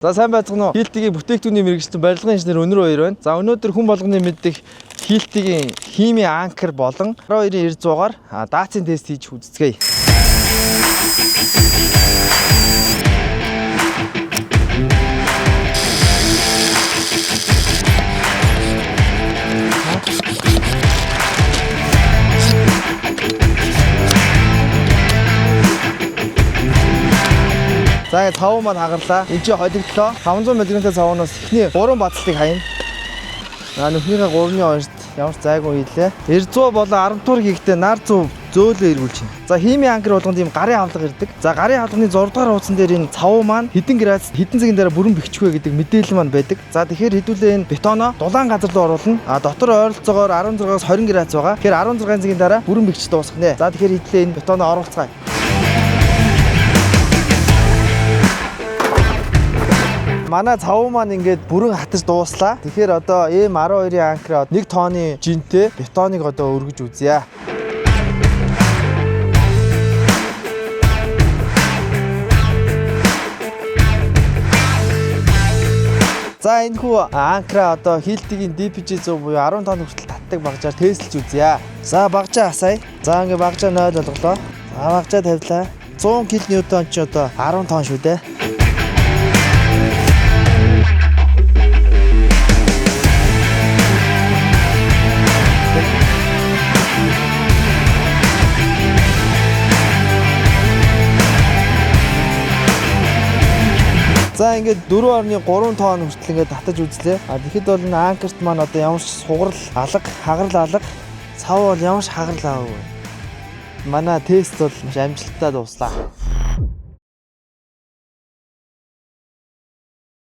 За сайн байцгаана уу. Хийлтийн бүтээгдэхүүний мэргэжлийн барилгын инженер Өнөр Баяр байна. За өнөөдөр хүн болгоны мэддэг хийлтийн хими анкер болон 12-900-аар даацын тест хийж үзцгээе. За ингэ цав маань хагарлаа. Энд чи холигдлоо. 500 мг цавнаас эхний 3 бацлыг хаяна. Нүхнийхээ 3-ны онцт ямар ч зайгүй хийлээ. 900 болон 10 тур хийхдээ нар зүү зөөлөө эргүүлж байна. За хими анкер болгонд ийм гарын хавлага ирдэг. За гарын хавлагны 6 дугаар хуудсан дээр энэ цав маань хэдэн градус хэдэн цагийн дараа бүрэн бэхчих вэ гэдэг мэдээлэл маань байдаг. За тэгэхээр хэдүүлээ энэ бетоноо дулаан газар руу оруулна. Дотор ойролцоогоор 16-аас 20 градус байгаа. Тэгэхээр 16 цагийн дараа бүрэн бэхчих дуусгах нэ. За тэгэхээр хэдүүлээ энэ бетоноо оруулцгаая. Манай цав маань ингээд бүрэн хатаж дууслаа. Тэгэхээр одоо M12-ийн анкер 1 тонны жинтэй бетоныг одоо өргөж үзье. За энэ хүү анкера одоо хийлтийн DPG 100 буюу 10 тонн хүртэл татдаг багжаар тестэлж үзье. За багжаа асаая. За ингээд багжаа 0 болголоо. За багжаа тавилаа. 100 кН ч одоо 10 тонн шүү дээ. За ингээд 4.3 тонн хүртэл ингээд татаж үзлээ. Тэгэхэд бол энэ анкерт маань одоо ямар ч сугарал алга, хагарал алга, цав бол ямар ч хагарал аагүй. Манай тест бол маш амжилттай дуслаа.